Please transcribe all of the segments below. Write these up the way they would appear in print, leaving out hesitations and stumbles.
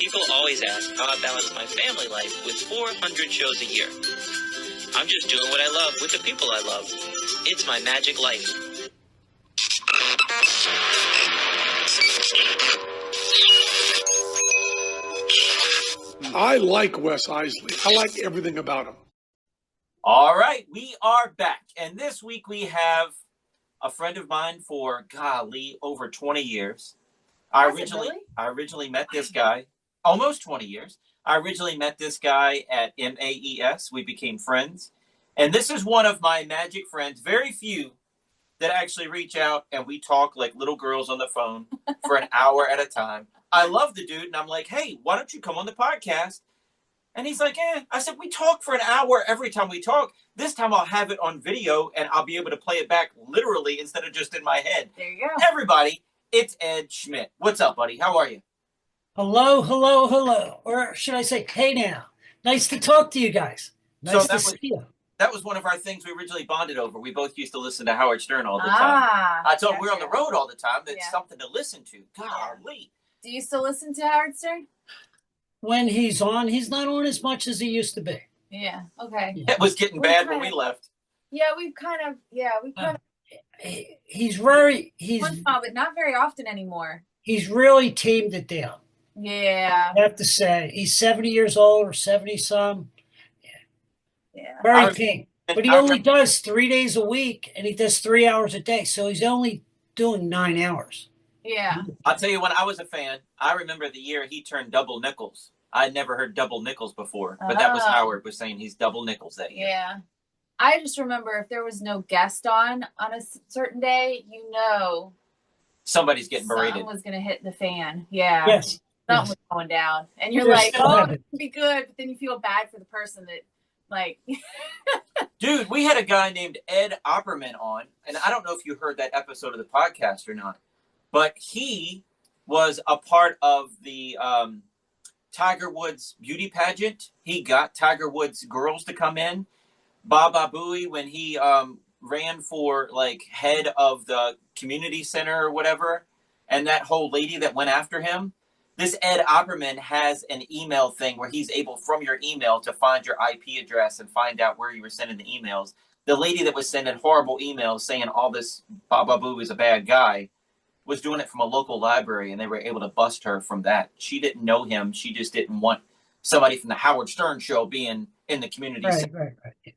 People always ask how I balance my family life with 400 shows a year. I'm just doing what I love with the people I love. It's my magic life. I like Wes Iseli. I like everything about him. All right, we are back. And this week we have a friend of mine for, golly, over 20 years. I originally met this guy, almost 20 years. I originally met this guy at MAES. We became friends. And this is one of my magic friends, very few that actually reach out and we talk like little girls on the phone for an hour at a time. I love the dude, and I'm like, hey, why don't you come on the podcast? And he's like, I said, we talk for an hour every time we talk. This time I'll have it on video, and I'll be able to play it back literally instead of just in my head. There you go. Everybody, it's Ed Schmitt. What's up, buddy? How are you? Hello, hello, hello. Or should I say, hey now. Nice to talk to you guys. Nice to see you. That was one of our things we originally bonded over. We both used to listen to Howard Stern all the time. I told him we're on the road all the time. That's something to listen to. Golly. Do you still listen to Howard Stern? When he's on, he's not on as much as he used to be. Yeah. Okay. It was getting bad when we left. Yeah, we've kind of. He's very, but not very often anymore. He's really tamed it down. Yeah. I have to say, he's 70 years old or 70 some. Yeah. Very tame. But he only does 3 days a week, and he does 3 hours a day. So he's only doing 9 hours. Yeah. I'll tell you, when I was a fan, I remember the year he turned double nickels. I'd never heard double nickels before, but that was Howard was saying he's double nickels that year. Yeah. I just remember if there was no guest on a certain day, somebody's getting berated. Something was going to hit the fan. Yeah. Yes. Something was going down. And you're like, it'll be good. But then you feel bad for the person that, like. Dude, we had a guy named Ed Opperman on, and I don't know if you heard that episode of the podcast or not, but he was a part of the Tiger Woods beauty pageant. He got Tiger Woods girls to come in. Baba Booey, when he ran for like head of the community center or whatever, and that whole lady that went after him. This Ed Opperman has an email thing where he's able from your email to find your IP address and find out where you were sending the emails. The lady that was sending horrible emails saying all this Baba Boo is a bad guy was doing it from a local library, and they were able to bust her from that. She didn't know him. She just didn't want somebody from the Howard Stern show being in the community center. Right. Yeah.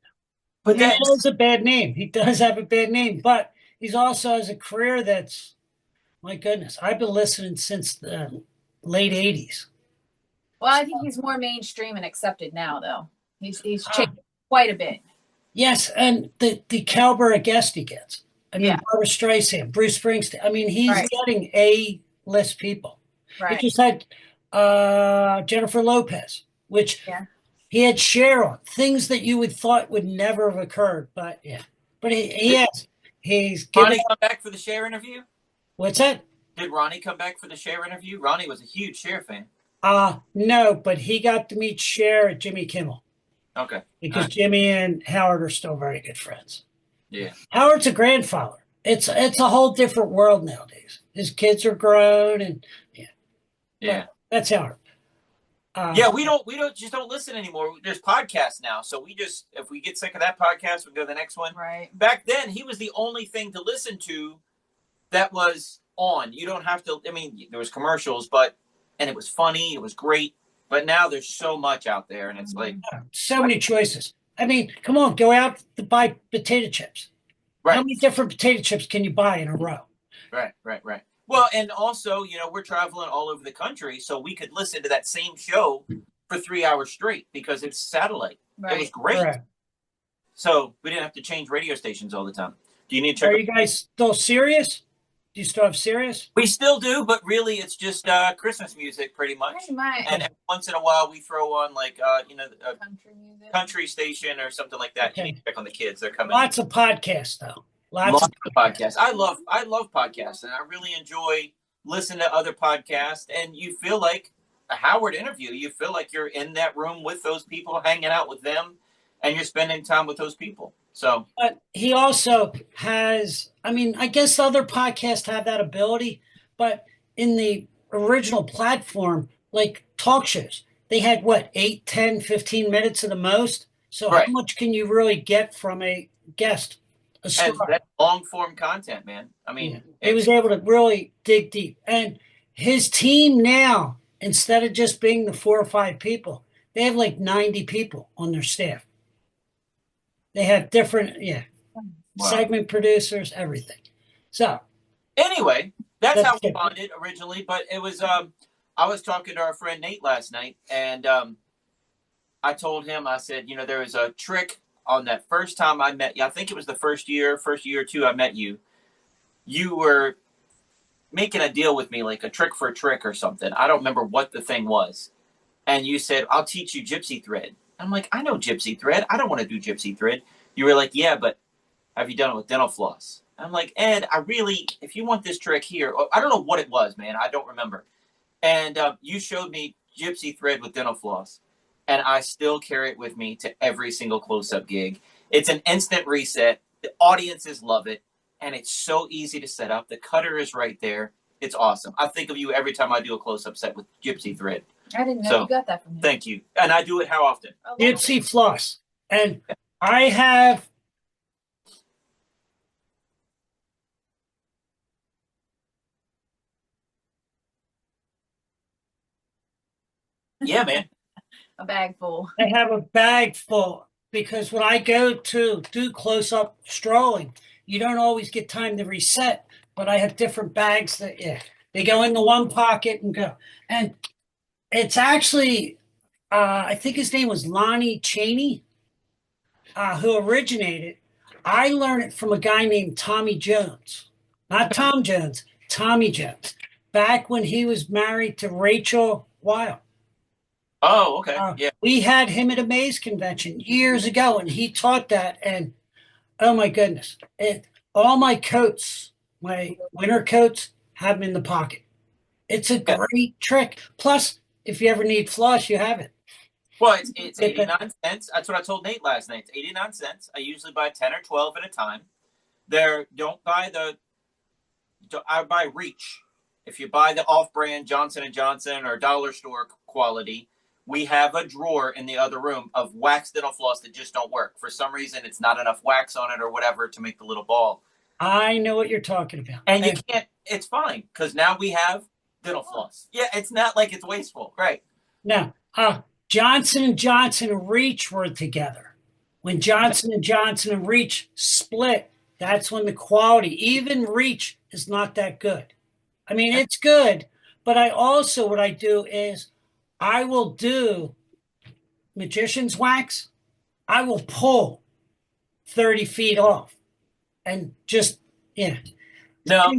But he has a bad name. He does have a bad name, but he's also has a career that's, my goodness, I've been listening since the late 80s. Well, I think he's more mainstream and accepted now, though. He's changed quite a bit. Yes, and the caliber of guest he gets. I mean, Barbara Streisand, Bruce Springsteen. I mean, he's getting A-list people. Right. He just had Jennifer Lopez, which he had Cher on. Things that you would thought would never have occurred, but he has. He's Ronnie come back for the Cher interview? What's that? Did Ronnie come back for the Cher interview? Ronnie was a huge Cher fan. No, but he got to meet Cher at Jimmy Kimmel. Okay. Because Jimmy and Howard are still very good friends. Yeah. Howard's a grandfather. It's a whole different world nowadays. His kids are grown, and that's Howard. We don't listen anymore. There's podcasts now, so if we get sick of that podcast, we go to the next one. Right. Back then, he was the only thing to listen to that was on. You don't have to. I mean, there was commercials, and it was funny. It was great. But now there's so much out there, and it's like so many choices. I mean, come on, go out to buy potato chips. Right. How many different potato chips can you buy in a row? Right. Well, and also, we're traveling all over the country, so we could listen to that same show for 3 hours straight because it's satellite. Right. It was great. Correct. So we didn't have to change radio stations all the time. Do you need to check? Are you guys still serious? Do you still have Sirius? We still do, but really it's just Christmas music pretty much. Pretty much. And every once in a while we throw on like, a country music, country station or something like that. Okay. You need to check on the kids. They're coming. Lots of podcasts though. Lots of podcasts. I love podcasts, and I really enjoy listening to other podcasts. And you feel like a Howard interview. You feel like you're in that room with those people, hanging out with them, and you're spending time with those people. So, but he also has, I mean, I guess other podcasts have that ability, but in the original platform, like talk shows. They had what, 8, 10, 15 minutes at the most. So how Right. much can you really get from a guest, a And star? that long form content, man. I Yeah. mean, He was able to really dig deep. And his team now, instead of just being the 4 or 5 people, they have like 90 people on their staff. They have different, wow. segment producers, everything. So Anyway, that's how we it. bonded originally. But it was, I was talking to our friend Nate last night, and I told him, I said, you know, there was a trick on that first time I met you. I think it was the first year or two I met you. You were making a deal with me, like a trick for a trick or something. I don't remember what the thing was. And you said, I'll teach you gypsy thread. I'm like, I know gypsy thread. I don't want to do gypsy thread. You were like, yeah, but have you done it with dental floss? I'm like, Ed, if you want this trick here, I don't know what it was, man. I don't remember. And you showed me gypsy thread with dental floss. And I still carry it with me to every single close-up gig. It's an instant reset. The audiences love it. And it's so easy to set up. The cutter is right there. It's awesome. I think of you every time I do a close-up set with gypsy thread. I didn't know you got that from him. Thank you. And I do it how often? Gypsy floss. And I have Yeah, man. A bag full. I have a bag full because when I go to do close-up strolling, you don't always get time to reset, but I have different bags that they go in the one pocket and go. And it's actually I think his name was Lonnie Chaney, who originated. I learned it from a guy named Tommy Jones, not Tom Jones, Tommy Jones, back when he was married to Rachel Weil. Oh, okay. Yeah. We had him at a Maze convention years ago, and he taught that. And oh my goodness, all my coats, my winter coats, have them in the pocket. It's a great trick. Plus, if you ever need floss, you have it. Well, it's 89 cents. That's what I told Nate last night. It's 89 cents. I usually buy 10 or 12 at a time. I buy Reach. If you buy the off-brand Johnson & Johnson or dollar store quality, we have a drawer in the other room of wax dental floss that just don't work. For some reason, it's not enough wax on it or whatever to make the little ball. I know what you're talking about. And you can't, it's fine, because now we have dental floss. Yeah, it's not like it's wasteful. Right. Now, Johnson & Johnson and Reach were together. When Johnson & Johnson and Reach split, that's when the quality, even Reach, is not that good. I mean, it's good, but what I do is I will do magician's wax. I will pull 30 feet off and just, home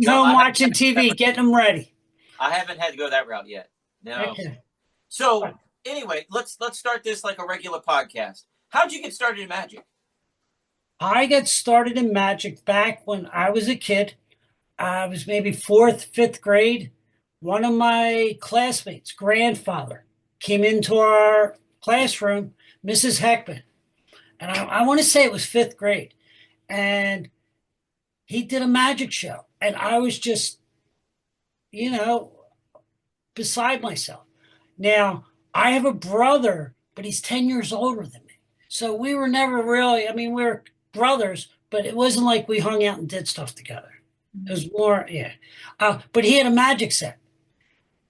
watching TV, getting them ready. I haven't had to go that route yet. No. Okay. So anyway, let's start this like a regular podcast. How'd you get started in magic? I got started in magic back when I was a kid. I was maybe 4th, 5th grade. One of my classmates' grandfather came into our classroom, Mrs. Heckman. And I want to say it was 5th grade. And he did a magic show. And I was just, beside myself. Now, I have a brother, but he's 10 years older than me. So we were never really, we were brothers, but it wasn't like we hung out and did stuff together. It was more, but he had a magic set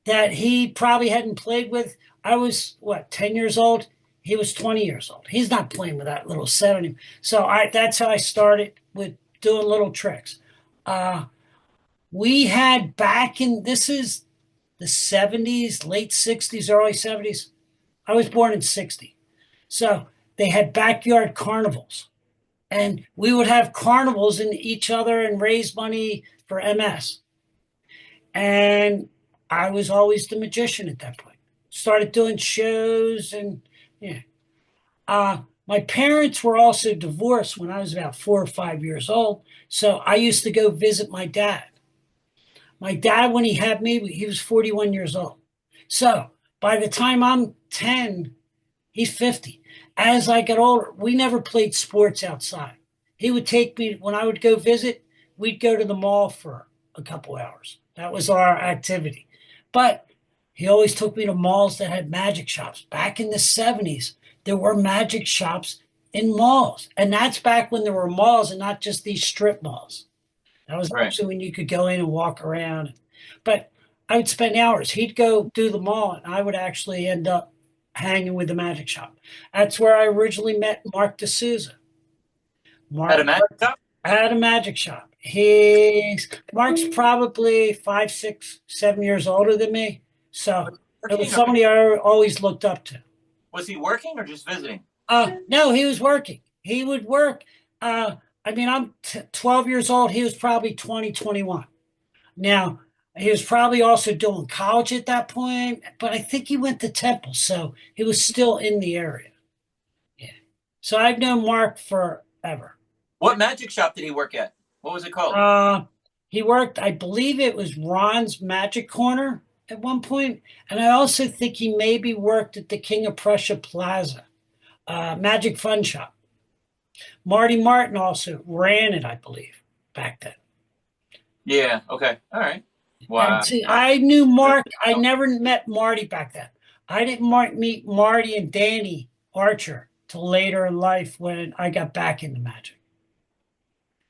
that he probably hadn't played with. I was, 10 years old? He was 20 years old. He's not playing with that little set on him. So that's how I started with doing little tricks. We had this is the 70s, late 60s, early 70s. I was born in 60. So they had backyard carnivals. And we would have carnivals in each other and raise money for MS. And I was always the magician at that point. Started doing shows and my parents were also divorced when I was about 4 or 5 years old. So I used to go visit my dad. My dad, when he had me, he was 41 years old. So by the time I'm 10, he's 50. As I got older, we never played sports outside. He would take me, when I would go visit, we'd go to the mall for a couple hours. That was our activity. But He always took me to malls that had magic shops. Back in the 70s, there were magic shops in malls. And that's back when there were malls and not just these strip malls. That was Right. actually when you could go in and walk around. But I would spend hours. He'd go do the mall, and I would actually end up hanging with the magic shop. That's where I originally met Mark D'Souza. At a Mark magic shop? at a magic shop. Mark's probably 5, 6, 7 years older than me. So it was somebody I always looked up to. Was he working or just visiting? No, he was working. He would work. I'm 12 years old. He was probably 20, 21. Now, he was probably also doing college at that point, but I think he went to Temple, so he was still in the area. Yeah. So I've known Mark forever. What magic shop did he work at? What was it called? He worked, I believe it was Ron's Magic Corner at one point, and I also think he maybe worked at the King of Prussia Plaza, Magic Fun Shop. Marty Martin also ran it, I believe, back then. Yeah. Okay. All right. Wow. And see, I knew Mark. I never met Marty back then. I didn't meet Marty and Danny Archer till later in life when I got back into magic.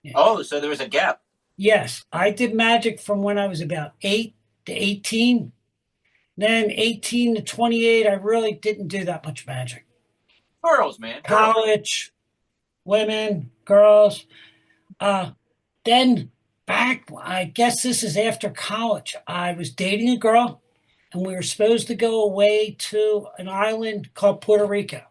Yeah. Oh, so there was a gap. Yes, I did magic from when I was about 8 to 18. Then 18 to 28, I really didn't do that much magic. Girls, man. Girls. College, women, girls. Then back, I guess this is after college, I was dating a girl, and we were supposed to go away to an island called Puerto Rico.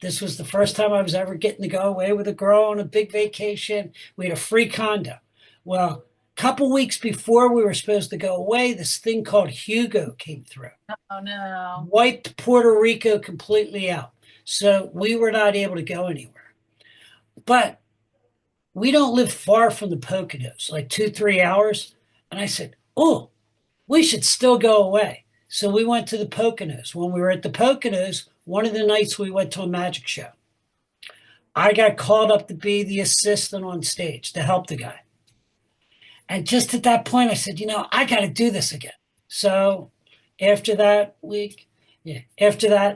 This was the first time I was ever getting to go away with a girl on a big vacation. We had a free condo. Well, a couple weeks before we were supposed to go away, this thing called Hugo came through. Oh no. Wiped Puerto Rico completely out. So we were not able to go anywhere. But we don't live far from the Poconos, like 2-3 hours. And I said, oh, we should still go away. So we went to the Poconos. When we were at the Poconos, one of the nights we went to a magic show. I got called up to be the assistant on stage to help the guy. And just at that point, I said, I got to do this again. So after that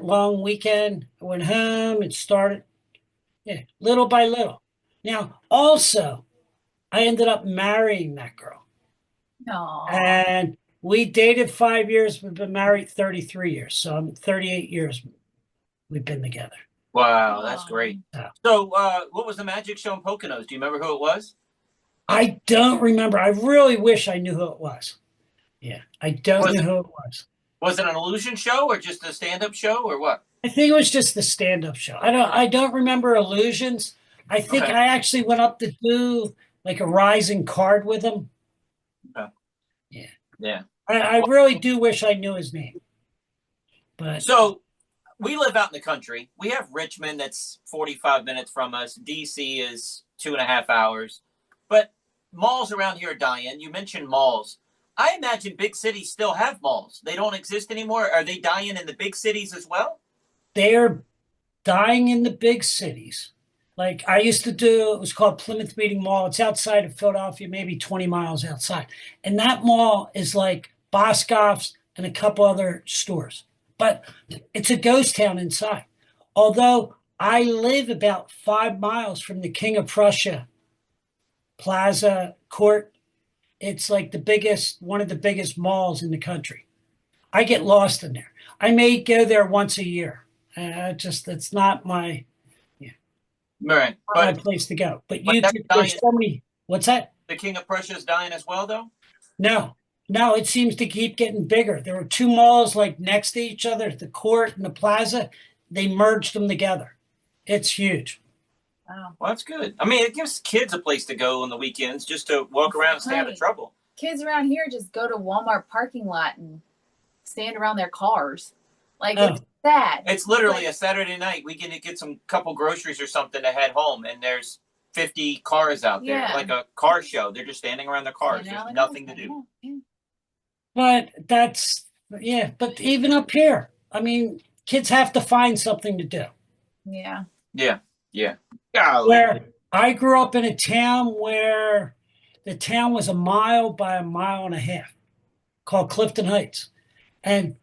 long weekend, I went home and started little by little. Now, also, I ended up marrying that girl. No. And we dated 5 years. We've been married 33 years. So I'm 38 years we've been together. Wow, that's great. Yeah. So what was the magic show in Poconos? Do you remember who it was? I don't remember. I really wish I knew who it was. Yeah, I don't know who it was. Was it an illusion show or just a stand-up show or what? I think it was just the stand-up show. I don't remember illusions. I think I actually went up to do like a rising card with him. Okay. Yeah. Yeah. I really do wish I knew his name. But so we live out in the country. We have Richmond that's 45 minutes from us. DC is 2.5 hours. But malls around here are dying. You mentioned malls. I imagine big cities still have malls. They don't exist anymore. Are they dying in the big cities as well? They're dying in the big cities. Like I used to do, it was called Plymouth Meeting Mall. It's outside of Philadelphia, maybe 20 miles outside. And that mall is like Boscov's and a couple other stores. But it's a ghost town inside. Although I live about 5 miles from the King of Prussia Plaza Court. It's like one of the biggest malls in the country. I get lost in there. I may go there once a year. It's not my... Right. My place to go. But there's so many. What's that? The King of Prussia is dying as well, though? No, it seems to keep getting bigger. There were 2 malls like next to each other, the court and the plaza. They merged them together. It's huge. Wow. Well, that's good. I mean, it gives kids a place to go on the weekends just to walk around and stay out of trouble. Kids around here just go to Walmart parking lot and stand around their cars. Like, it's sad. It's literally a Saturday night. We can get some couple groceries or something to head home, and there's 50 cars out there, like a car show. They're just standing around their cars. There's nothing to do. But but even up here, I mean, kids have to find something to do. Yeah. Where I grew up in a town where the town was 1 mile by 1.5 miles, called Clifton Heights. And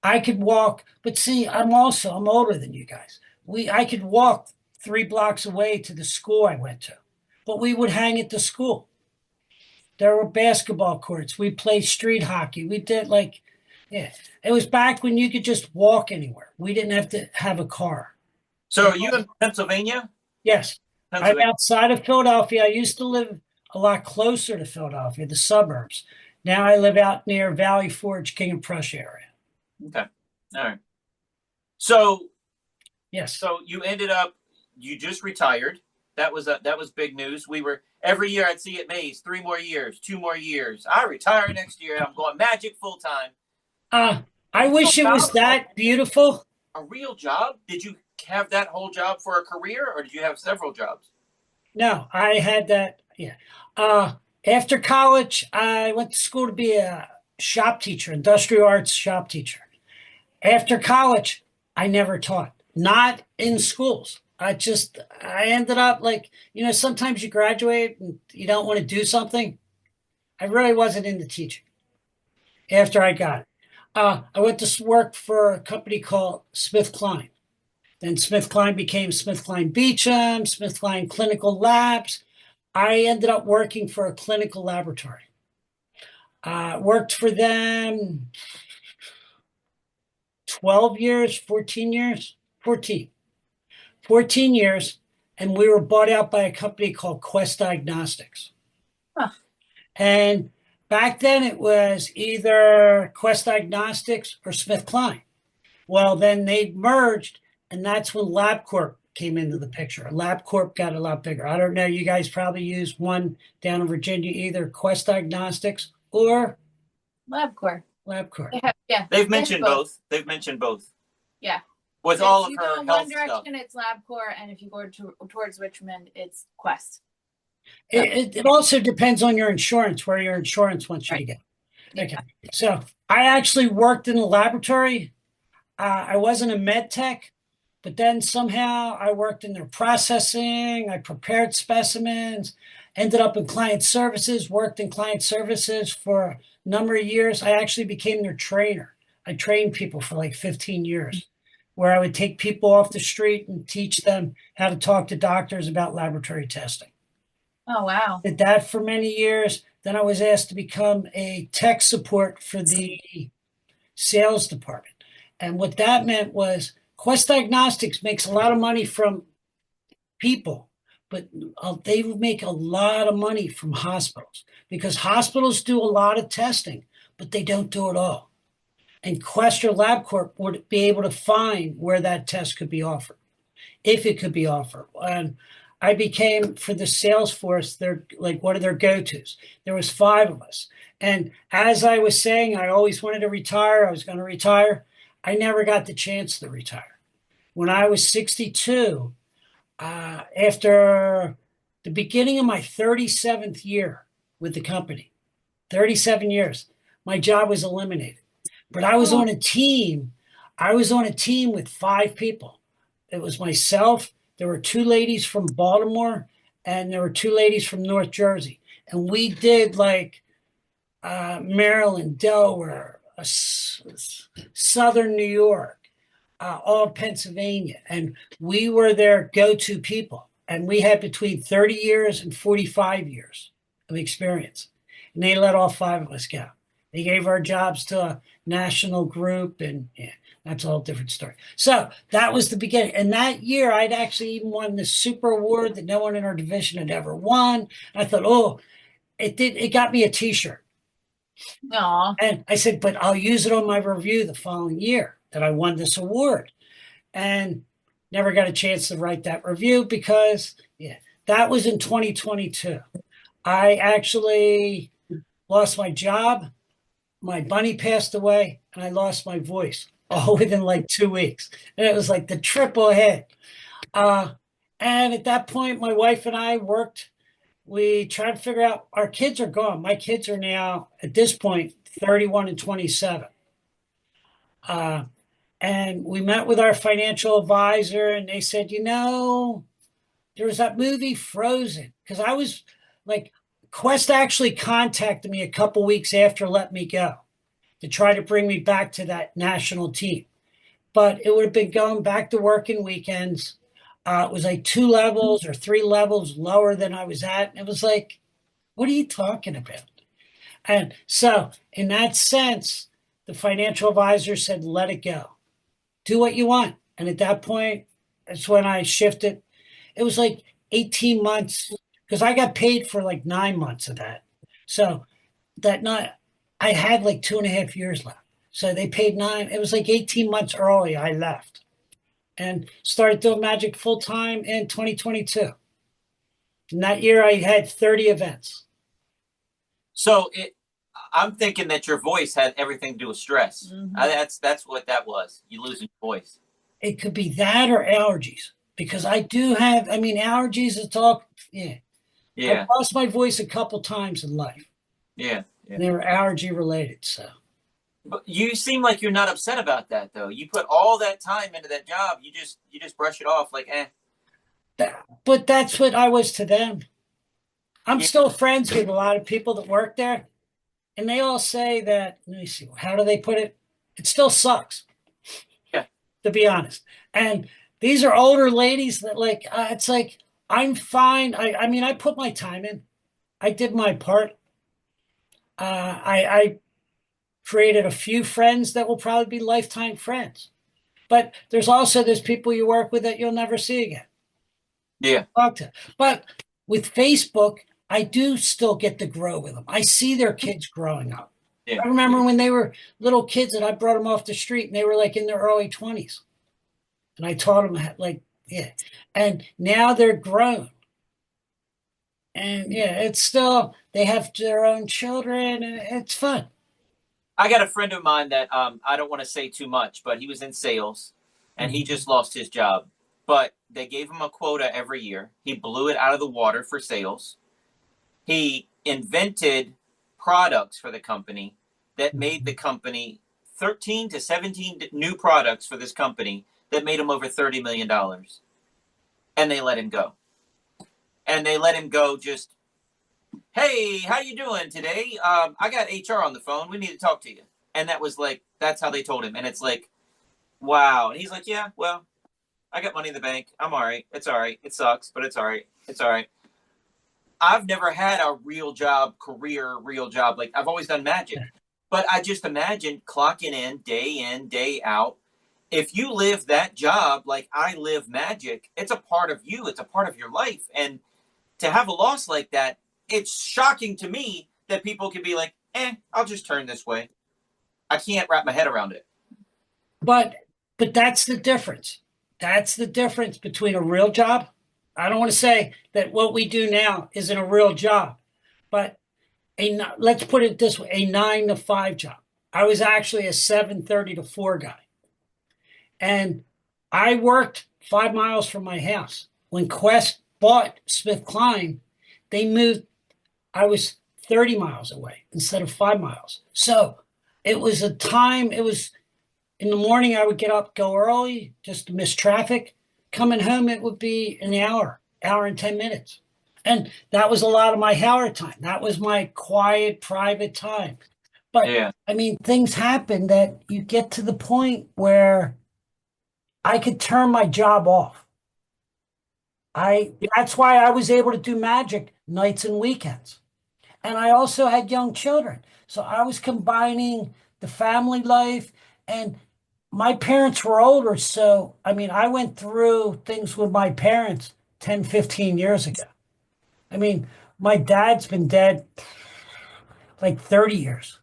I could walk, but see, I'm older than you guys. I could walk 3 blocks away to the school I went to, but we would hang at the school. There were basketball courts. We played street hockey. We did yeah. It was back when you could just walk anywhere. We didn't have to have a car. So are you in Pennsylvania? Yes. I'm outside of Philadelphia. I used to live a lot closer to Philadelphia, the suburbs. Now I live out near Valley Forge, King of Prussia area. Okay. All right. So Yes. So you just retired. That was big news. We were every year I'd see at Mays, 3 more years, 2 more years. I retire next year. I'm going Magic full time. I wish it was that beautiful. A real job? Did you have that whole job for a career, or did you have several jobs? No, I had that. Yeah. After college, I went to school to be a shop teacher, industrial arts shop teacher. After college, I never taught, not in schools. I ended up sometimes you graduate and you don't want to do something. I really wasn't into teaching after I got it. I went to work for a company called SmithKline. Then SmithKline became SmithKline Beecham, SmithKline Clinical Labs. I ended up working for a clinical laboratory. Worked for them 12 years, 14 years, 14 years. And we were bought out by a company called Quest Diagnostics. Huh. And back then it was either Quest Diagnostics or SmithKline. Well, then they merged, and that's when LabCorp came into the picture. LabCorp got a lot bigger. I don't know. You guys probably use one down in Virginia, either Quest Diagnostics or LabCorp. LabCorp. Yeah. They've mentioned both. They've mentioned both. Yeah. With if all of you her go in health one direction, stuff. it's LabCorp, and if you go towards Richmond, it's Quest. It also depends on your insurance, where your insurance wants you to go. Okay. So I actually worked in a laboratory. I wasn't a med tech, but then somehow I worked in their processing. I prepared specimens, ended up in client services, worked in client services for a number of years. I actually became their trainer. I trained people for like 15 years, where I would take people off the street and teach them how to talk to doctors about laboratory testing. Oh, wow. Did that for many years. Then I was asked to become a tech support for the sales department. And what that meant was Quest Diagnostics makes a lot of money from people, but they make a lot of money from hospitals, because hospitals do a lot of testing, but they don't do it all. And Quest or LabCorp would be able to find where that test could be offered, if it could be offered. And I became, for the sales force, they're like one of their go-tos. There was 5 of us. And as I was saying, I always wanted to retire. I was going to retire. I never got the chance to retire. When I was 62, after the beginning of my 37th year with the company, 37 years, my job was eliminated. But I was on a team. I was on a team with 5 people. It was myself. There were 2 ladies from Baltimore, and there were 2 ladies from North Jersey. And we did Maryland, Delaware, Southern New York, all of Pennsylvania. And we were their go-to people. And we had between 30 years and 45 years of experience. And they let all 5 of us go. They gave our jobs to a national group, and that's a whole different story. So that was the beginning. And that year, I'd actually even won this super award that no one in our division had ever won. And I thought, it got me a T-shirt. Aww. And I said, but I'll use it on my review the following year that I won this award. And never got a chance to write that review because, that was in 2022. I actually lost my job. My bunny passed away, and I lost my voice all within 2 weeks. And it was like the triple hit. And at that point, my wife and I worked. We tried to figure out, our kids are gone. My kids are now, at this point, 31 and 27. And we met with our financial advisor, and they said, there was that movie Frozen. Because I was Quest actually contacted me a couple weeks after letting me go. to try to bring me back to that national team. But it would have been going back to working weekends. It was like 2 levels or 3 levels lower than I was at. And it was like, what are you talking about? And so, in that sense, the financial advisor said, let it go. Do what you want. And at that point, that's when I shifted. It was like 18 months because I got paid for like 9 months of that. So that night, I had like 2.5 years left. So they paid 9. It was like 18 months early. I left and started doing magic full time in 2022. And that year, I had 30 events. So I'm thinking that your voice had everything to do with stress. Mhm. That's what that was. You losing your voice. It could be that or allergies because I do have. I mean, allergies. It's all. Yeah, Yeah, I've lost my voice a couple times in life. yeah. And they were allergy related. So. But you seem like you're not upset about that, though. You put all that time into that job. You just brush it off like, eh. But that's what I was to them. I'm Yeah. still friends with a lot of people that work there, and they all say that. Let me see. How do they put it? It still sucks. Yeah. To be honest, and these are older ladies that like. It's like I'm fine. I mean, I put my time in. I did my part. I created a few friends that will probably be lifetime friends. But there's also those people you work with that you'll never see again. Yeah. Talk to. But with Facebook, I do still get to grow with them. I see their kids growing up. Yeah. I remember when they were little kids and I brought them off the street and they were like in their early 20s. And I taught them like, yeah. And now they're grown. And yeah, it's still, they have their own children and it's fun. I got a friend of mine that I don't want to say too much, but he was in sales and he just lost his job. But they gave him a quota every year. He blew it out of the water for sales. He invented products for the company that made the company 13 to 17 new products for this company that made him over $30 million. And they let him go. And they let him go just, hey, how you doing today? I got HR on the phone. We need to talk to you. And that was like, that's how they told him. And it's like, wow. And he's like, yeah, well, I got money in the bank. I'm all right. It's all right. It sucks, but it's all right. It's all right. I've never had a real job. Like I've always done magic. But I just imagine clocking in, day out. If you live that job like I live magic, it's a part of you. It's a part of your life. And to have a loss like that, it's shocking to me that people can be like, I'll just turn this way. I can't wrap my head around it. But that's the difference. That's the difference between a real job. I don't want to say that what we do now isn't a real job, but let's put it this way, a 9 to 5 job. I was actually a 7:30 to 4 guy. And I worked 5 miles from my house. When Quest bought Smith Klein, they moved, I was 30 miles away instead of 5 miles. So it was a time, it was in the morning, I would get up, go early, just to miss traffic. Coming home, it would be an hour and 10 minutes. And that was a lot of my Howard time. That was my quiet, private time. But Yeah. I mean, things happen that you get to the point where I could turn my job off. That's why I was able to do magic nights and weekends. And I also had young children. So I was combining the family life, and my parents were older. So, I mean, I went through things with my parents 10, 15 years ago. I mean, my dad's been dead like 30 years.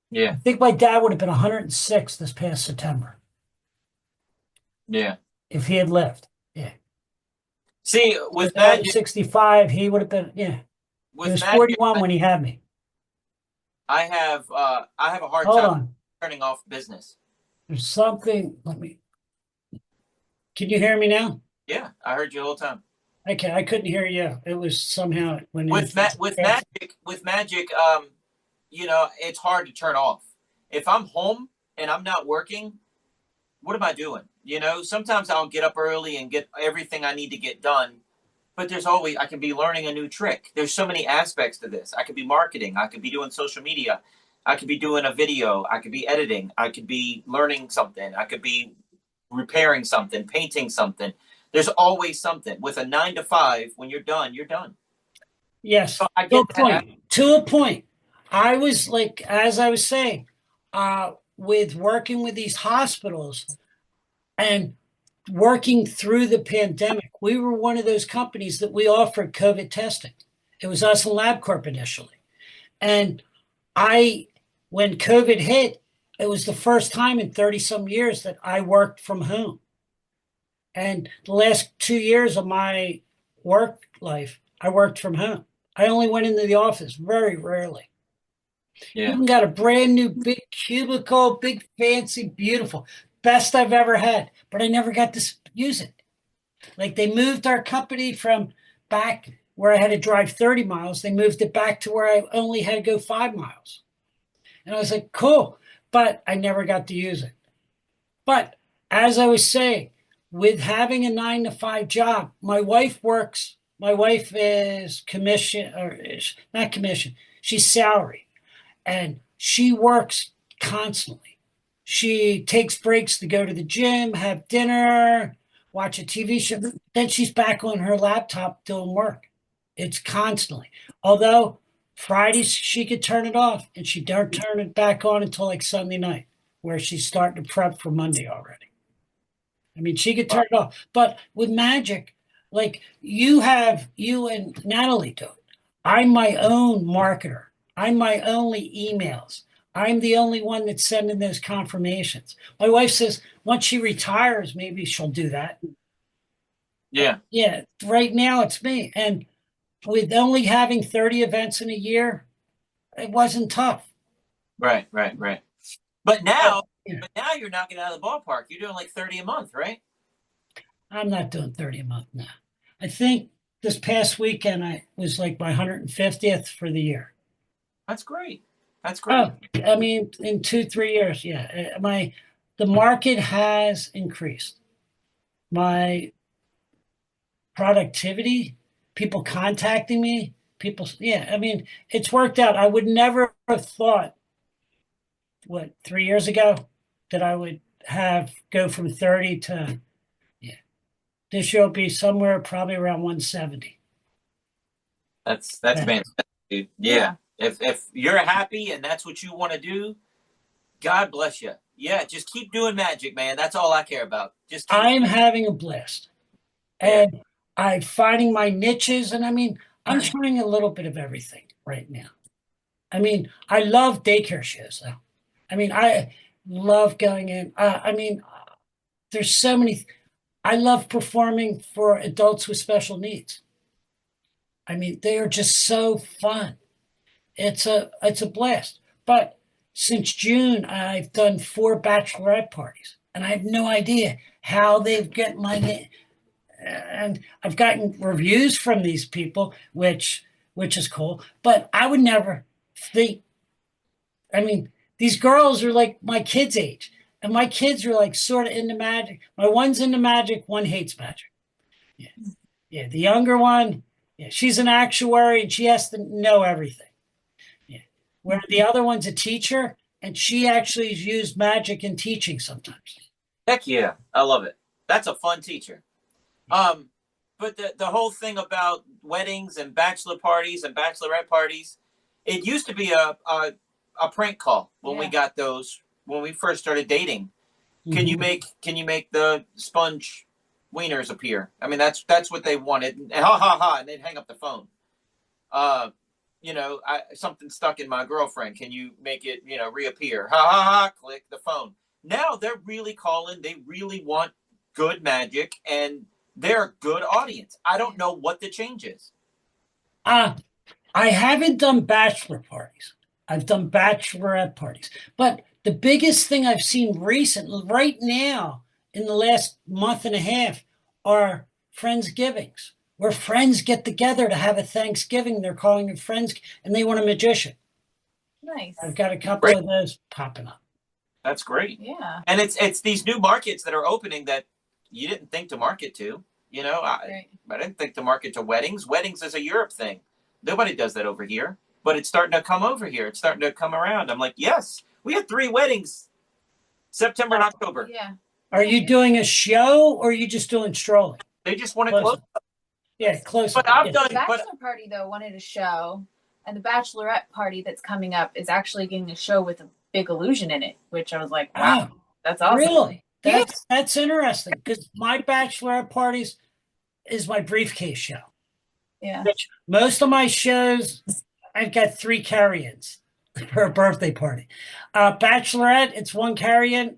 Yeah. I think my dad would have been 106 this past September. Yeah. If he had lived. Yeah. See, with My dad was magic, 65, he would have been, yeah. He with was magic, 41 when he had me. I have a hard Hold time on. turning off business. There's something. Can you hear me now? Yeah, I heard you the whole time. Okay, I couldn't hear you. It was somehow when With magic, it's hard to turn off. If I'm home and I'm not working, what am I doing? Sometimes I'll get up early and get everything I need to get done. But there's always, I can be learning a new trick. There's so many aspects to this. I could be marketing. I could be doing social media. I could be doing a video. I could be editing. I could be learning something. I could be repairing something, painting something. There's always something. With a 9 to 5, when you're done, you're done. Yes. So I To get a that. point. To a point. I was like, as I was saying, with working with these hospitals and working through the pandemic, we were one of those companies that we offered COVID testing. It was us and LabCorp initially. And when COVID hit, it was the first time in 30 some years that I worked from home. And the last 2 years of my work life, I worked from home. I only went into the office very rarely. Yeah. Even got a brand new big cubicle, big fancy, beautiful, best I've ever had, but I never got to use it. Like they moved our company from back where I had to drive 30 miles, they moved it back to where I only had to go 5 miles. And I was like, cool, but I never got to use it. But as I was saying, with having a 9 to 5 job, my wife is commission, or is not commission, she's salary, and she works constantly. She takes breaks to go to the gym, have dinner, watch a TV show. Then she's back on her laptop doing work. It's constantly. Although Fridays she could turn it off, and she don't turn it back on until like Sunday night, where she's starting to prep for Monday already. I mean, she could turn it off. But with magic, like you and Natalie do it. I'm my own marketer. I'm my only emails. I'm the only one that's sending those confirmations. My wife says once she retires, maybe she'll do that. Yeah. Yeah, right now it's me. And with only having 30 events in a year, it wasn't tough. Right. But now, Yeah. you're knocking it out of the ballpark. You're doing like 30 a month, right? I'm not doing 30 a month now. I think this past weekend I was like my 150th for the year. That's great. That's great. Oh, I mean, in 2-3 years, yeah. The market has increased. My productivity, people contacting me, yeah. I mean, it's worked out. I would never have thought, 3 years ago, that I would go from 30 to, yeah. This year will be somewhere probably around 170. That's Yeah. fantastic, dude. Yeah. If you're happy and that's what you want to do, God bless you. Yeah, just keep doing magic, man. That's all I care about. Just keep. I'm having a blast. And I'm finding my niches. And I mean, I'm trying a little bit of everything right now. I mean, I love daycare shows, though. I mean, I love going in. I mean, there's so many. I love performing for adults with special needs. I mean, they are just so fun. It's a blast. But since June, I've done 4 bachelorette parties, and I have no idea how they've got my name. And I've gotten reviews from these people, which is cool. But I would never think. I mean, these girls are like my kids' age, and my kids are like sort of into magic. My one's into magic, one hates magic. Yeah, yeah. The younger one, yeah, she's an actuary and she has to know everything. Yeah. Where the other one's a teacher and she actually has used magic in teaching sometimes. Heck yeah, I love it. That's a fun teacher. But the whole thing about weddings and bachelor parties and bachelorette parties, it used to be a prank call when we got those when we first started dating. Can you make the sponge wieners appear? I mean, that's what they wanted. And ha ha ha, and they'd hang up the phone. Something stuck in my girlfriend. Can you make it, reappear? Ha ha ha, click the phone. Now they're really calling. They really want good magic, and they're a good audience. I don't know what the change is. I haven't done bachelor parties. I've done bachelorette parties. But the biggest thing I've seen recently, right now, in the last month and a half, are Friendsgivings, where friends get together to have a Thanksgiving. They're calling it friends, and they want a magician. Nice. I've got a couple of those popping up. That's great. Yeah. And it's these new markets that are opening that you didn't think to market to. I didn't think to market to weddings. Weddings is a Europe thing. Nobody does that over here. but it's starting to come over here. It's starting to come around. I'm like, yes, we had 3 weddings, September and October. Yeah. Are you doing a show or are you just doing strolling? They just want to Close close. up. Yeah, close But up. I've Yeah. done, The but bachelor party though wanted a show, and the bachelorette party that's coming up is actually getting a show with a big illusion in it, which I was like, wow, Oh, that's awesome. really? Yeah. That's interesting because my bachelorette parties is my briefcase show. Yeah. Which most of my shows, I've got 3 carry-ins for a birthday party. Bachelorette, it's 1 carry-in.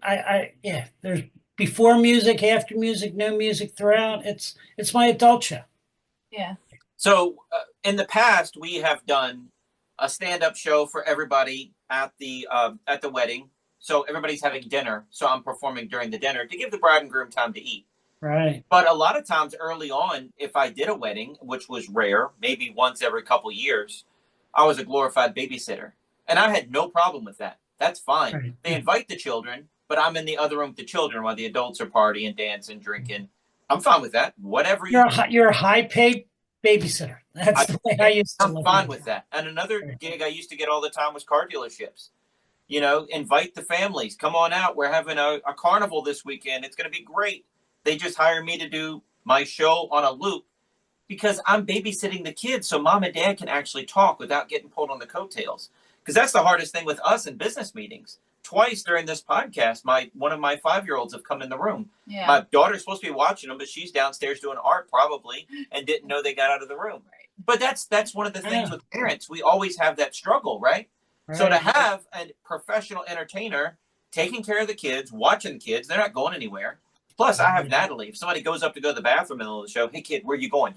Yeah, there's before music, after music, no music throughout. It's my adult show. Yeah. so in the past, we have done a stand-up show for everybody at the wedding. So everybody's having dinner. So I'm performing during the dinner to give the bride and groom time to eat. Right. But a lot of times early on, if I did a wedding, which was rare, maybe once every couple years, I was a glorified babysitter. And I had no problem with that. That's fine. Right. They invite the children, but I'm in the other room with the children while the adults are partying, dancing, drinking. I'm fine with that. Whatever You're a high paid babysitter. That's the way I used to I'm look fine at with it. that. And another gig I used to get all the time was car dealerships. You know, invite the families. Come on out. We're having a carnival this weekend. It's going to be great. They just hire me to do my show on a loop because I'm babysitting the kids so mom and dad can actually talk without getting pulled on the coattails. Because that's the hardest thing with us in business meetings. Twice during this podcast, one of my 5-year-olds have come in the room. Yeah. My daughter's supposed to be watching them, but she's downstairs doing art probably and didn't know they got out of the room. Right. But that's one of the things with parents. We always have that struggle, right? So to have a professional entertainer taking care of the kids, watching the kids, they're not going anywhere. Plus, I have Natalie. If somebody goes up to go to the bathroom in the middle of the show, hey, kid, where are you going?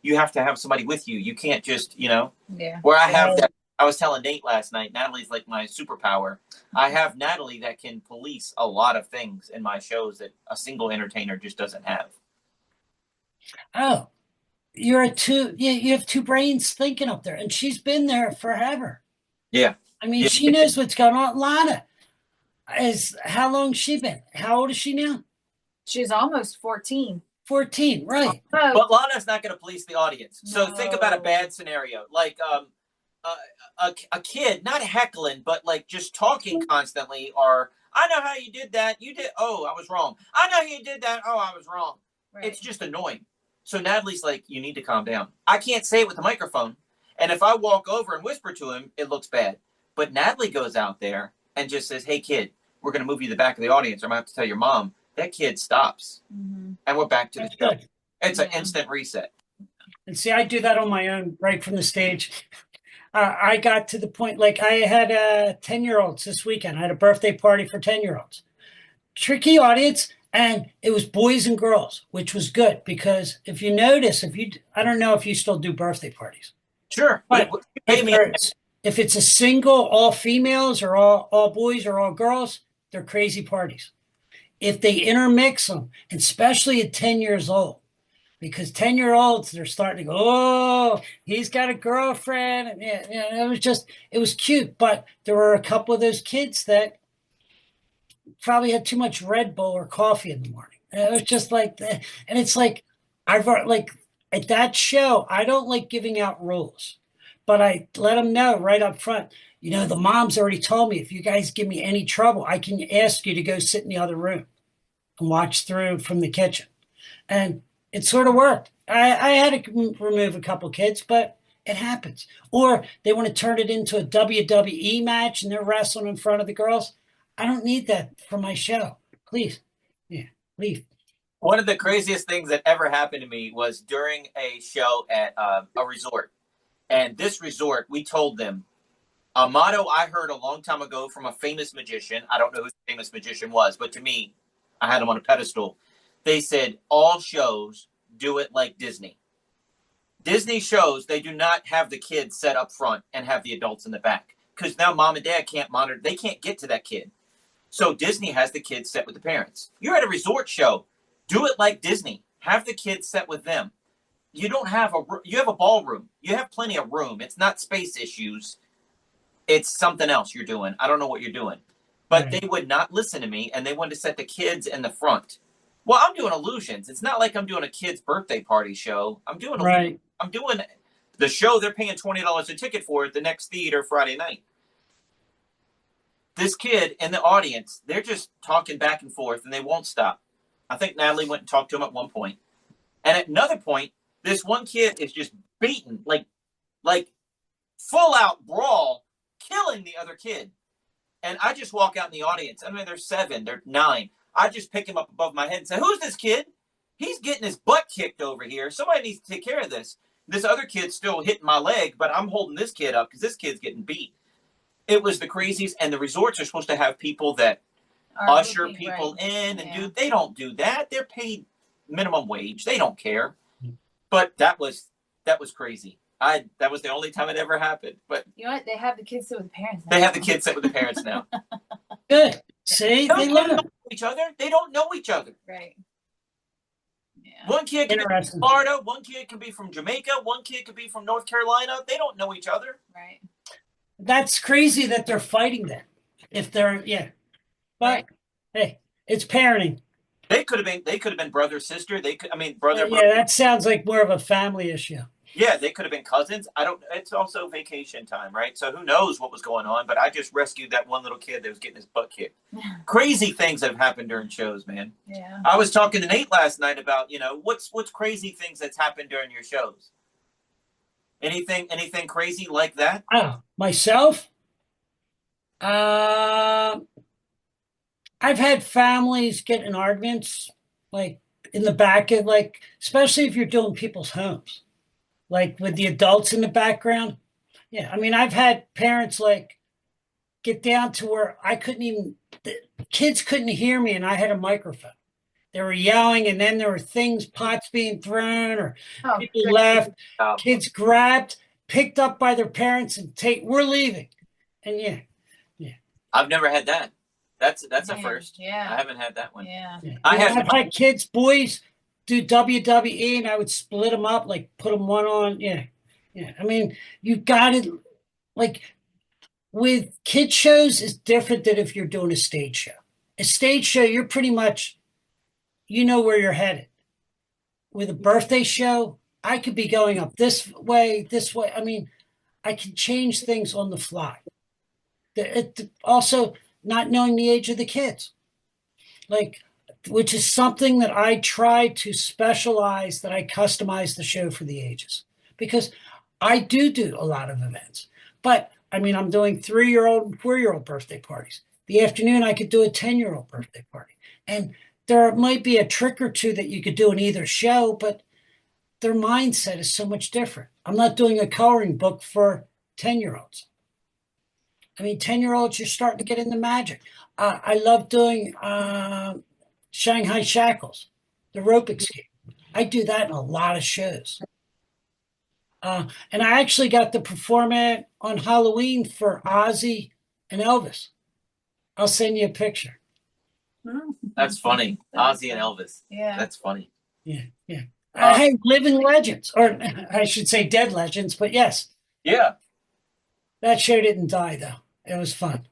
You have to have somebody with you. You can't just, Yeah. where I have that. I was telling Nate last night, Natalie's like my superpower. I have Natalie that can police a lot of things in my shows that a single entertainer just doesn't have. Oh, you have 2 brains thinking up there, and she's been there forever. Yeah. I mean, Yeah. she knows what's going on. Lana how long she been? How old is she now? She's almost 14. 14, right. Oh, But Lana's not going to police the audience. So think about a No. bad scenario, like a kid, not heckling, but like just talking constantly, or I know how you did that. You did. Oh, I was wrong. I know how you did that. Oh, I was wrong. right. It's just annoying. So Natalie's like, you need to calm down. I can't say it with the microphone. And if I walk over and whisper to him, it looks bad. But Natalie goes out there and just says, hey, kid, we're going to move you to the back of the audience. I'm going to have to tell your mom. That kid stops. Mhm. And we're back to the That's show. good. It's an Yeah. instant reset. And see, I do that on my own right from the stage. I got to the point, like I had 10-year-olds this weekend. I had a birthday party for 10-year-olds. Tricky audience, and it was boys and girls, which was good because if you notice, I don't know if you still do birthday parties. Sure. But Pay me. if it's a single, all females or all boys or all girls, they're crazy parties. If they intermix them, especially at 10 years old, because 10-year-olds, they're starting to go, oh, he's got a girlfriend. And it was cute. But there were a couple of those kids that probably had too much Red Bull or coffee in the morning. And it was just like, and it's like, at that show, I don't like giving out rules, but I let them know right up front, the mom's already told me, if you guys give me any trouble, I can ask you to go sit in the other room and watch through from the kitchen. And it sort of worked. I had to remove a couple kids, but it happens. Or they want to turn it into a WWE match and they're wrestling in front of the girls. I don't need that for my show. Please. Yeah, leave. One of the craziest things that ever happened to me was during a show at a resort. And this resort, we told them a motto I heard a long time ago from a famous magician. I don't know who the famous magician was, but to me, I had him on a pedestal. They said, all shows do it like Disney. Disney shows, they do not have the kids set up front and have the adults in the back. Because now mom and dad can't monitor. They can't get to that kid. So Disney has the kids set with the parents. You're at a resort show. Do it like Disney. Have the kids set with them. You have a ballroom. You have plenty of room. It's not space issues. It's something else you're doing. I don't know what you're doing. But Right. they would not listen to me, and they wanted to set the kids in the front. Well, I'm doing illusions. It's not like I'm doing a kid's birthday party show. I'm doing Right. The show they're paying $20 a ticket for at the next theater Friday night. This kid in the audience, they're just talking back and forth, and they won't stop. I think Natalie went and talked to him at one point. And at another point, this one kid is just beaten, like full-out brawl, killing the other kid. And I just walk out in the audience. I mean, they're 7, they're 9. I just pick him up above my head and say, who's this kid? He's getting his butt kicked over here. Somebody needs to take care of this. This other kid's still hitting my leg, but I'm holding this kid up because this kid's getting beat. It was the crazies, and the resorts are supposed to have people that usher people in and they don't do that. They're paid minimum wage. They don't care. But that was crazy. That was the only time it ever happened. But you know what? They have the kids sit with the parents now. They have the kids sit with the parents now. Good. See, they don't learn. know each other. They don't know each other. Right. Yeah. One kid can be from Florida. One kid can be from Jamaica. One kid could be from North Carolina. They don't know each other. Right. That's crazy that they're fighting that. If they're but Right. hey, it's parenting. They could have been brother sister. Brother. That sounds like more of a family issue. Yeah, they could have been cousins. It's also vacation time, right? So who knows what was going on? But I just rescued that one little kid that was getting his butt kicked. Crazy things have happened during shows, man. Yeah. I was talking to Nate last night about what's crazy things that's happened during your shows. Anything crazy like that? Oh, myself? I've had families get in arguments, like in the back of, especially if you're doing people's homes, like with the adults in the background. Yeah, I mean, I've had parents get down to where the kids couldn't hear me, and I had a microphone. They were yelling, and then there were pots being thrown, or people left. Kids grabbed, picked up by their parents, and we're leaving. And yeah. I've never had that. That's a first. Yeah. I haven't had that one. Yeah. I have had kids, boys, do WWE, and I would split them up, put them one on. Yeah. I mean, you got it. With kid shows, it's different than if you're doing a stage show. A stage show, you're pretty much, where you're headed. With a birthday show, I could be going up this way. I mean, I can change things on the fly. Also, not knowing the age of the kids, which is something that I try to specialize, that I customize the show for the ages, because I do a lot of events. But I mean, I'm doing 3-year-old and 4-year-old birthday parties. The afternoon, I could do a 10-year-old birthday party. And there might be a trick or two that you could do in either show, but their mindset is so much different. I'm not doing a coloring book for 10-year-olds. I mean, 10-year-olds, you're starting to get into magic. I love doing Shanghai Shackles, the rope escape. I do that in a lot of shows. And I actually got to perform it on Halloween for Ozzy and Elvis. I'll send you a picture. That's funny. Ozzy and Elvis. Yeah. That's funny. Yeah. Hey, living legends, or I should say dead legends, but yes. Yeah. That show didn't die, though. It was fun.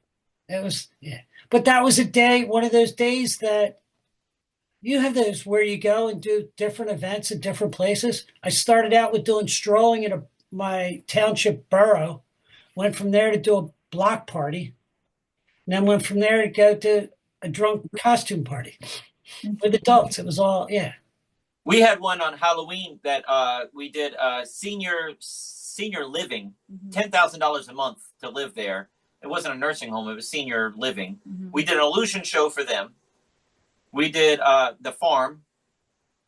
It was, But that was one of those days that you have those where you go and do different events in different places. I started out with doing strolling in my township borough, went from there to do a block party, and then went from there to go to a drunk costume party with adults. It was all, We had one on Halloween that we did senior living, $10,000 a month to live there. It wasn't a nursing home; it was senior living. Mm-hmm. We did an illusion show for them. We did the farm,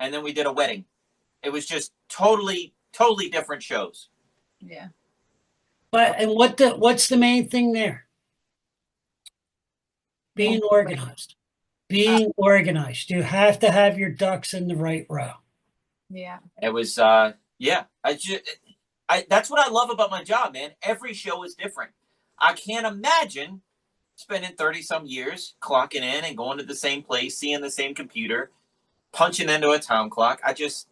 and then we did a wedding. It was just totally different shows. Yeah. And what's the main thing there? Being organized. Being organized. You have to have your ducks in the right row. Yeah. It was that's what I love about my job, man. Every show is different. I can't imagine spending 30-some years clocking in and going to the same place, seeing the same computer, punching into a time clock. I think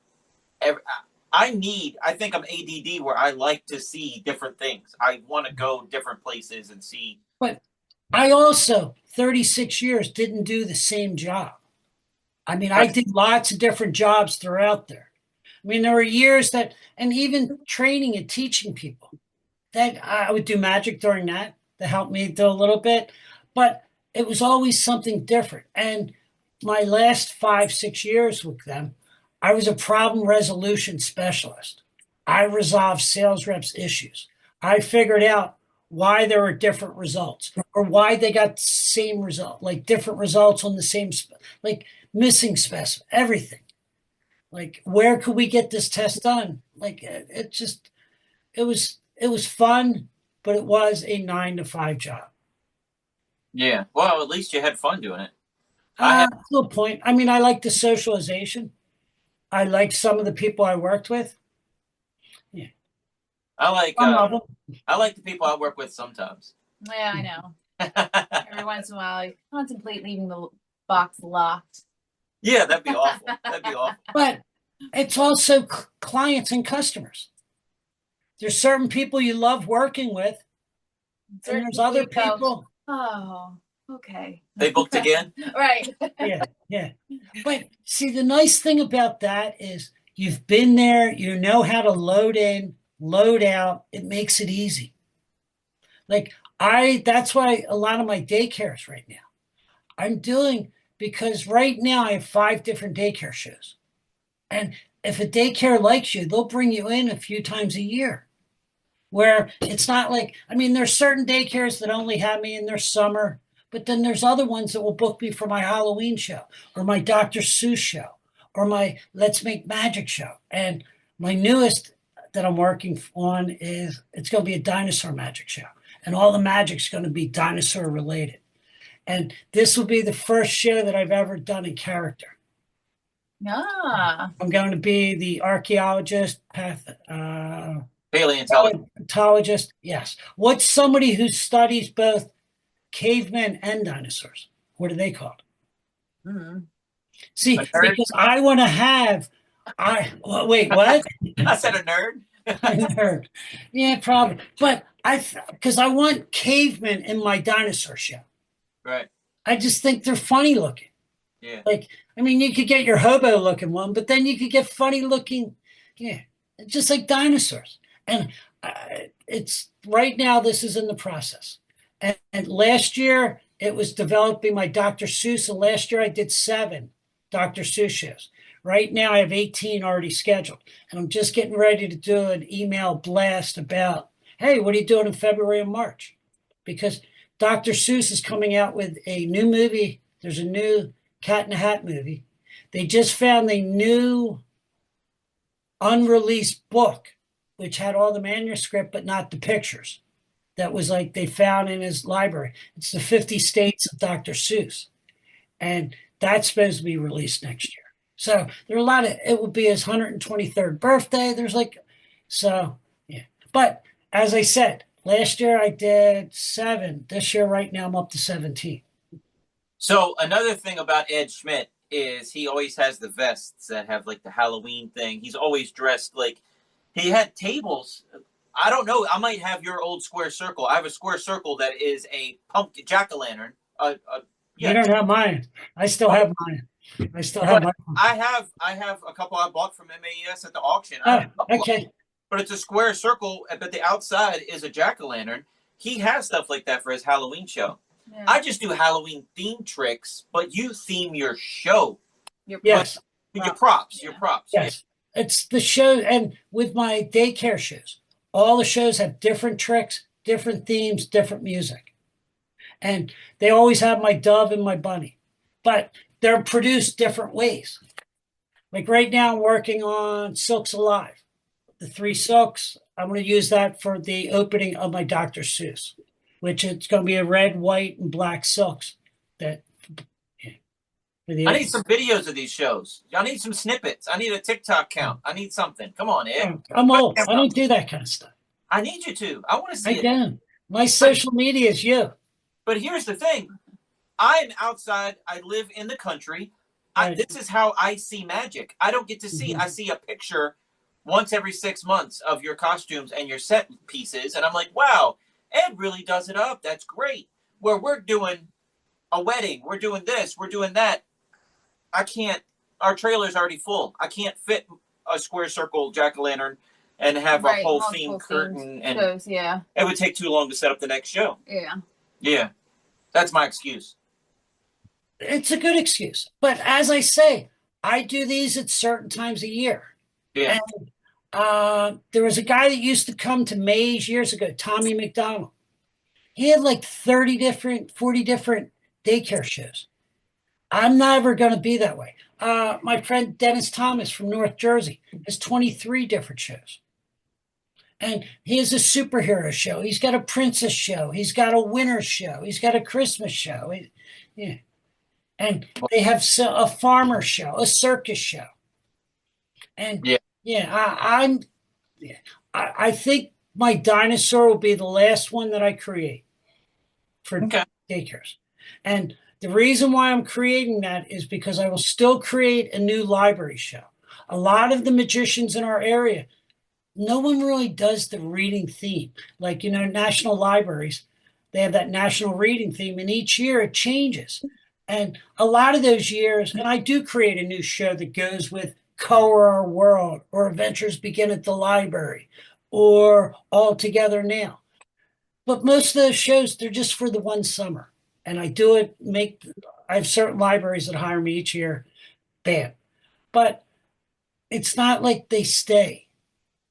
I'm ADD, where I like to see different things. I want to go different places and see. But I also, 36 years, didn't do the same job. I mean, I did lots of different jobs throughout there. I mean, there were years that, and even training and teaching people, that I would do magic during that to help me do a little bit, but it was always something different. And my last 5, 6 years with them, I was a problem resolution specialist. I resolved sales reps' issues. I figured out why there were different results or why they got the same result, like different results on the same, like missing specimen, everything. Like, where could we get this test done? Like, it was fun, but it was a 9 to 5 job. Yeah. Well, at least you had fun doing it. I had, To a point. I mean, I like the socialization. I like some of the people I worked with. Yeah, I like some of them. I like the people I work with sometimes. Yeah, I know. Every once in a while, I contemplate leaving the box locked. Yeah, that'd be awful. That'd be awful. But it's also clients and customers. There's certain people you love working with, and there's other people. Oh, okay. They booked again. Right. Yeah. But see, the nice thing about that is you've been there, you know how to load in, load out. It makes it easy. Like that's why a lot of my daycares right now, I'm doing, because right now I have 5 different daycare shows. And if a daycare likes you, they'll bring you in a few times a year. Where it's not like, I mean, there's certain daycares that only have me in their summer, but then there's other ones that will book me for my Halloween show or my Dr. Seuss show or my Let's Make Magic show. And my newest that I'm working on is, it's going to be a dinosaur magic show. And all the magic's going to be dinosaur related. And this will be the first show that I've ever done in character. Ah. I'm going to be the archaeologist, paleontologist. Yes. What's somebody who studies both cavemen and dinosaurs? What are they called? Mm-hmm. See, because I want to have. Wait, what? I said a nerd. A nerd. Yeah, probably. But because I want cavemen in my dinosaur show. Right. I just think they're funny looking. Yeah. Like, I mean, you could get your hobo looking one, but then you could get funny looking. Yeah, just like dinosaurs. And it's right now, this is in the process. And last year, it was developing my Dr. Seuss. And last year, I did 7 Dr. Seuss shows. Right now, I have 18 already scheduled. And I'm just getting ready to do an email blast about, hey, what are you doing in February and March? Because Dr. Seuss is coming out with a new movie. There's a new Cat in the Hat movie. They just found a new unreleased book, which had all the manuscript, but not the pictures. That was like they found in his library. It's the 50 States of Dr. Seuss. And that's supposed to be released next year. So there are a lot of, it will be his 123rd birthday. There's like, so, yeah. But as I said, last year I did 7. This year, right now, I'm up to 17. So another thing about Ed Schmitt is he always has the vests that have like the Halloween thing. He's always dressed like, he had tables. I don't know. I might have your old square circle. I have a square circle that is a pumpkin jack-o'-lantern. Yeah. You don't have mine. I still have mine. I still have mine. I have a couple I bought from MAES at the auction. Oh, okay. But it's a square circle, but the outside is a jack-o'-lantern. He has stuff like that for his Halloween show. Yeah. I just do Halloween theme tricks, but you theme your show. Yes. Your props. Yes. Yeah. It's the show. And with my daycare shows, all the shows have different tricks, different themes, different music. And they always have my dove and my bunny. But they're produced different ways. Like right now, I'm working on Silks Alive. The 3 silks, I'm going to use that for the opening of my Dr. Seuss, which it's going to be a red, white, and black silks. I need some videos of these shows. I need some snippets. I need a TikTok count. I need something. Come on, Ed. I'm old. I don't do that kind of stuff. I need you to. I want to see it. I don't. My social media is you. But here's the thing. I'm outside. I live in the country. Right. This is how I see magic. I don't get to see. I see a picture once every 6 months of your costumes and your set pieces. And I'm like, wow, Ed really does it up. That's great. Where we're doing a wedding. We're doing this. We're doing that. I can't. Our trailer's already full. I can't fit a square circle jack-o'-lantern and have a Right, whole multiple theme curtain, themed and shows, yeah. it would take too long to set up the next show. Yeah. Yeah, that's my excuse. It's a good excuse. But as I say, I do these at certain times a year. Yeah. And there was a guy that used to come to Mays years ago, Tommy McDonald. He had like 40 different daycare shows. I'm never going to be that way. My friend Dennis Thomas from North Jersey has 23 different shows. And he has a superhero show. He's got a princess show. He's got a winter show. He's got a Christmas show. Yeah. And they have a farmer show, a circus show. And I think my dinosaur will be the last one that I create for daycares. And the reason why I'm creating that is because I will still create a new library show. A lot of the magicians in our area, no one really does the reading theme. Like, national libraries, they have that national reading theme, and each year it changes. And a lot of those years, and I do create a new show that goes with Color Our World, or Adventures Begin at the Library, or All Together Now. But most of those shows, they're just for the one summer. And I do it, I have certain libraries that hire me each year. Bam. But it's not like they stay,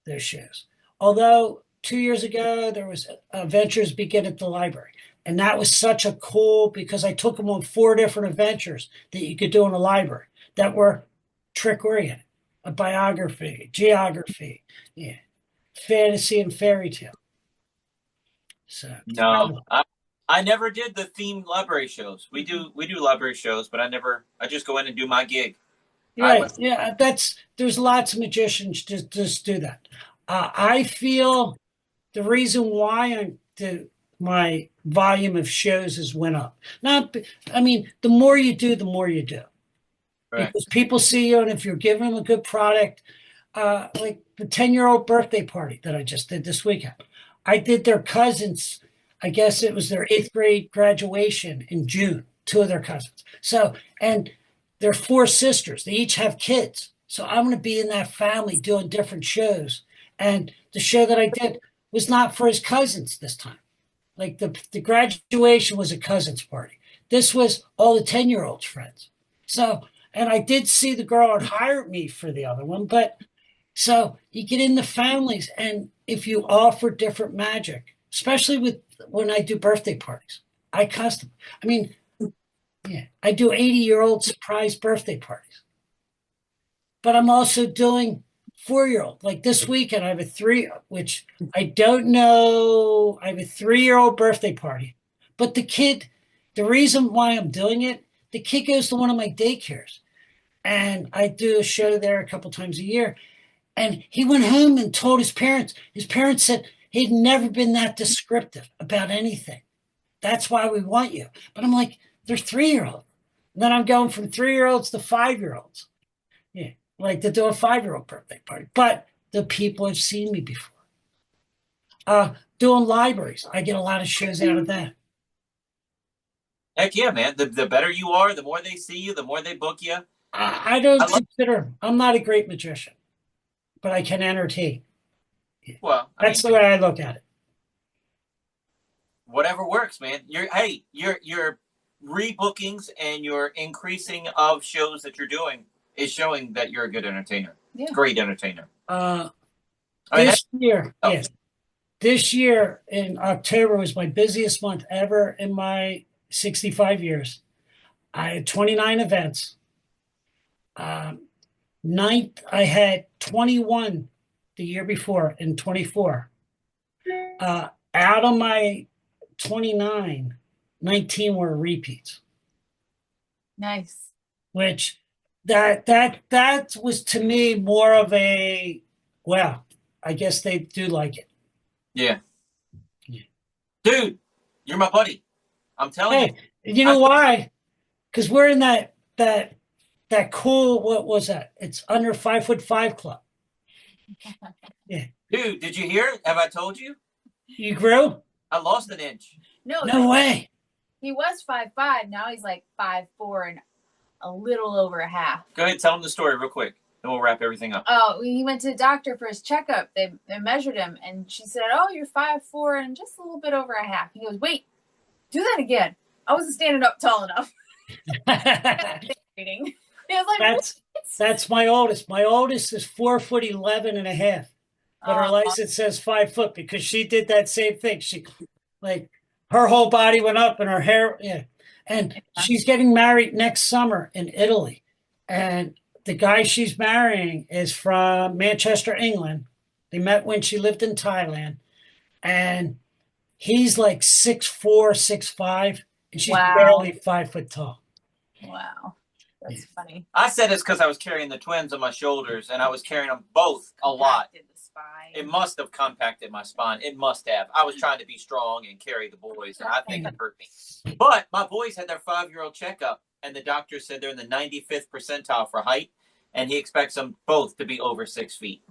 those shows. Although 2 years ago, there was Adventures Begin at the Library. And that was such a cool, because I took them on 4 different adventures that you could do in a library that were trick-oriented. A biography, geography, fantasy and fairy tale. So no, I never did the themed library shows. We do library shows, but I just go in and do my gig. Right. There's lots of magicians just do that. I feel the reason why my volume of shows has went up. The more you do, the more you do. Right. Because people see you, and if you're giving them a good product, like the 10-year-old birthday party that I just did this weekend, I did their cousins. I guess it was their 8th grade graduation in June, 2 of their cousins. So, and they're 4 sisters. They each have kids. So I'm going to be in that family doing different shows. And the show that I did was not for his cousins this time. Like the graduation was a cousin's party. This was all the 10-year-olds' friends. So, and I did see the girl had hired me for the other one. But so you get in the families, and if you offer different magic, especially when I do birthday parties, I custom. I do 80-year-old surprise birthday parties. But I'm also doing 4-year-old. Like this weekend, I have which I don't know. I have a 3-year-old birthday party. But the reason why I'm doing it, the kid goes to one of my daycares. And I do a show there a couple times a year. And he went home and told his parents. His parents said he'd never been that descriptive about anything. That's why we want you. But I'm like, they're 3-year-olds. And then I'm going from 3-year-olds to 5-year-olds. Yeah, like to do a 5-year-old birthday party. But the people have seen me before. Doing libraries, I get a lot of shows out of that. Heck yeah, man. The better you are, the more they see you, the more they book you. I don't consider, I'm not a great magician, but I can entertain. Well, that's the way I look at it. Whatever works, man. Your rebookings and your increasing of shows that you're doing is showing that you're a good entertainer. Yeah. Great entertainer. This year in October was my busiest month ever in my 65 years. I had 29 events. I had 21 the year before in 24. Out of my 29, 19 were repeats. Nice. Which that was to me more of a, well, I guess they do like it. Yeah. Dude, you're my buddy. I'm telling you. You know why? Because we're in that cool, what was that? It's under 5'5" club. Yeah. Dude, did you hear? Have I told you? You grew? I lost an inch. No way. He was 5'5". Now he's like 5'4" and a little over a half. Go ahead, tell him the story real quick. and we'll wrap everything up. Oh, he went to the doctor for his checkup. They measured him, and she said, "Oh, you're 5'4" and just a little bit over a half." He goes, "Wait, do that again. I wasn't standing up tall enough." Reading. He was like, that's my oldest. My oldest is 4'11" and a half, but her license says 5 foot because she did that same thing. She like her whole body went up and her hair, yeah. And she's getting married next summer in Italy, and the guy she's marrying is from Manchester, England. They met when she lived in Thailand, and he's like 6'4", 6'5", and she's barely 5 foot tall. Wow. That's funny. I said it's because I was carrying the twins on my shoulders, and I was carrying them both a lot. The spine. It must have compacted my spine. It must have. I was trying to be strong and carry the boys, and I think it hurt me. But my boys had their 5-year-old checkup, and the doctor said they're in the 95th percentile for height, and he expects them both to be over 6 feet.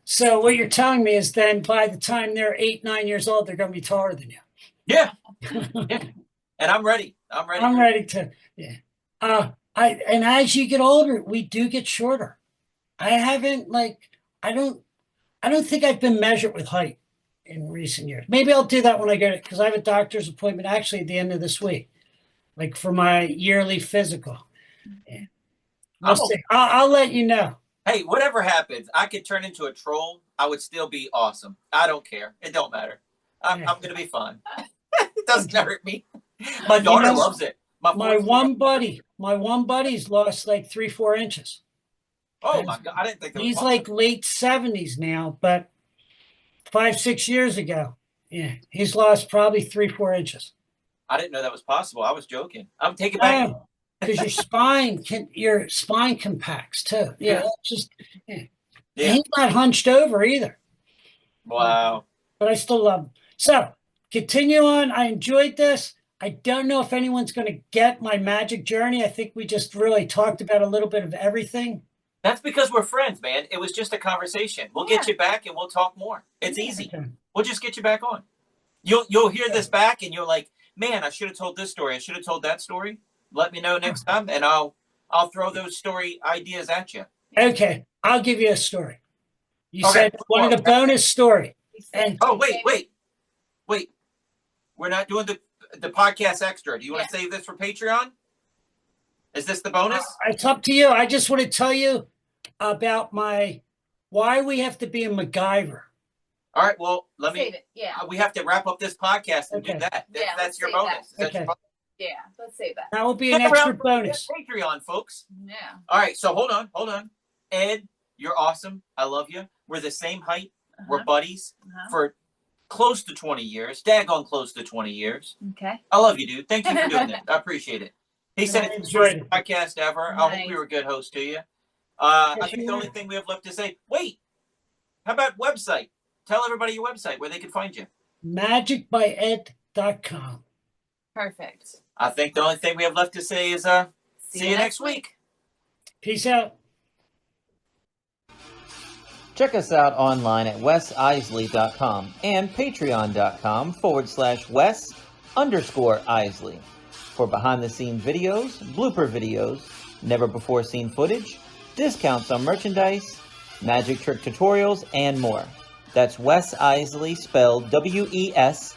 So what you're telling me is then by the time they're 8, 9 years old, they're going to be taller than you. Yeah. Yeah. And I'm ready. I'm ready to. Yeah. And as you get older, we do get shorter. I haven't I don't think I've been measured with height in recent years. Maybe I'll do that when I get it because I have a doctor's appointment actually at the end of this week, like for my yearly physical. Yeah. I'll let you know. Hey, whatever happens, I could turn into a troll. I would still be awesome. I don't care. It don't matter. I'm going to be fine. It doesn't hurt me. My daughter loves it. My one buddy's lost like 3-4 inches. Oh my God! I didn't think that was he's possible. like late 70s now, but 5-6 years ago, yeah, he's lost probably 3-4 inches. I didn't know that was possible. I was joking. I'm taking back. Because your spine compacts too. Yeah, yeah. He's not hunched over either. Wow. But I still love him. So continue on. I enjoyed this. I don't know if anyone's going to get my magic journey. I think we just really talked about a little bit of everything. That's because we're friends, man. It was just a conversation. We'll get you back and we'll talk more. It's easy. Okay. We'll just get you back on. You'll hear this back and you're like, man, I should have told this story. I should have told that story. Let me know next time and I'll throw those story ideas at you. Okay. I'll give you a story. You said one of the bonus story. And wait. We're not doing the podcast extra. Do you want to save this for Patreon? Is this the bonus? It's up to you. I just want to tell you about why we have to be a MacGyver. All right. Well, let me. Save it. Yeah. We have to wrap up this podcast and do that. That's your bonus. Yeah, let's save that. That will be an extra bonus. Patreon, folks. Yeah. All right. So hold on. Ed, you're awesome. I love you. We're the same height. We're buddies for close to 20 years. Daggone close to 20 years. Okay. I love you, dude. Thank you for doing that. I appreciate it. He said it's his first podcast ever. Nice. I hope we were a good host to you. I think the only thing we have left to say, wait, how about website? Tell everybody your website where they can find you. magicbyed.com. Perfect. I think the only thing we have left to say is see you next week. Peace out. Check us out online at wesisley.com and patreon.com/Wes_Isley for behind-the-scenes videos, blooper videos, never-before-seen footage, discounts on merchandise, magic trick tutorials, and more. That's Wes Iseli, spelled WESISELI.